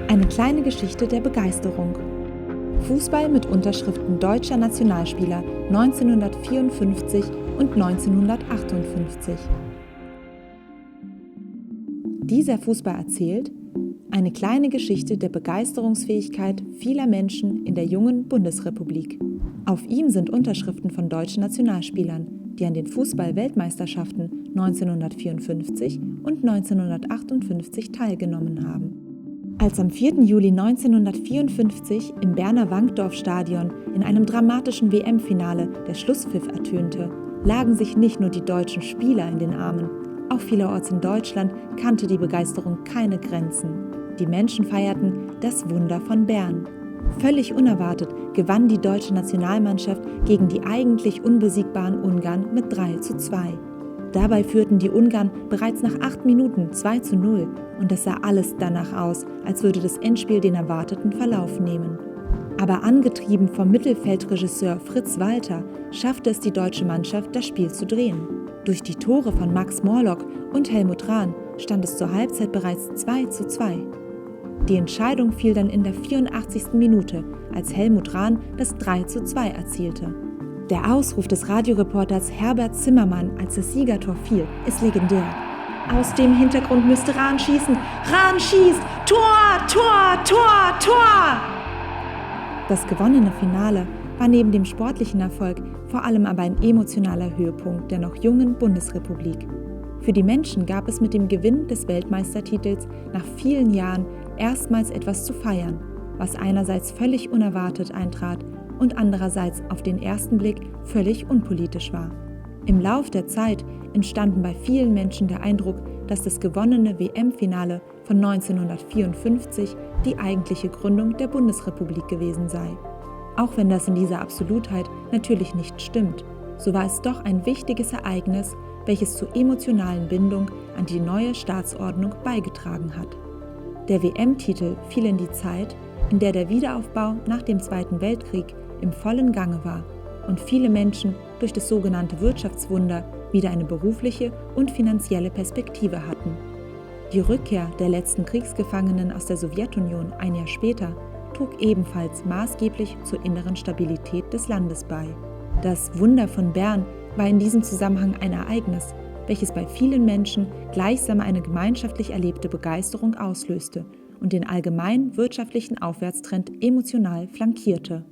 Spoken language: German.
Eine kleine Geschichte der Begeisterung. Fußball mit Unterschriften deutscher Nationalspieler 1954 und 1958. Dieser Fußball erzählt eine kleine Geschichte der Begeisterungsfähigkeit vieler Menschen in der jungen Bundesrepublik. Auf ihm sind Unterschriften von deutschen Nationalspielern, die an den Fußball-Weltmeisterschaften 1954 und 1958 teilgenommen haben. Als am 4. Juli 1954 im Berner Wankdorf-Stadion in einem dramatischen WM-Finale der Schlusspfiff ertönte, lagen sich nicht nur die deutschen Spieler in den Armen, auch vielerorts in Deutschland kannte die Begeisterung keine Grenzen. Die Menschen feierten das Wunder von Bern. Völlig unerwartet gewann die deutsche Nationalmannschaft gegen die eigentlich unbesiegbaren Ungarn mit 3:2. Dabei führten die Ungarn bereits nach 8 Minuten 2:0 und es sah alles danach aus, als würde das Endspiel den erwarteten Verlauf nehmen. Aber angetrieben vom Mittelfeldregisseur Fritz Walter schaffte es die deutsche Mannschaft, das Spiel zu drehen. Durch die Tore von Max Morlock und Helmut Rahn stand es zur Halbzeit bereits 2:2. Die Entscheidung fiel dann in der 84. Minute, als Helmut Rahn das 3:2 erzielte. Der Ausruf des Radioreporters Herbert Zimmermann, als das Siegertor fiel, ist legendär. Aus dem Hintergrund müsste Rahn schießen. Rahn schießt! Tor, Tor, Tor, Tor! Das gewonnene Finale war neben dem sportlichen Erfolg vor allem aber ein emotionaler Höhepunkt der noch jungen Bundesrepublik. Für die Menschen gab es mit dem Gewinn des Weltmeistertitels nach vielen Jahren erstmals etwas zu feiern, was einerseits völlig unerwartet eintrat und andererseits auf den ersten Blick völlig unpolitisch war. Im Lauf der Zeit entstanden bei vielen Menschen der Eindruck, dass das gewonnene WM-Finale von 1954 die eigentliche Gründung der Bundesrepublik gewesen sei. Auch wenn das in dieser Absolutheit natürlich nicht stimmt, so war es doch ein wichtiges Ereignis, welches zur emotionalen Bindung an die neue Staatsordnung beigetragen hat. Der WM-Titel fiel in die Zeit, in der der Wiederaufbau nach dem Zweiten Weltkrieg im vollen Gange war und viele Menschen durch das sogenannte Wirtschaftswunder wieder eine berufliche und finanzielle Perspektive hatten. Die Rückkehr der letzten Kriegsgefangenen aus der Sowjetunion ein Jahr später trug ebenfalls maßgeblich zur inneren Stabilität des Landes bei. Das Wunder von Bern war in diesem Zusammenhang ein Ereignis, welches bei vielen Menschen gleichsam eine gemeinschaftlich erlebte Begeisterung auslöste und den allgemeinen wirtschaftlichen Aufwärtstrend emotional flankierte.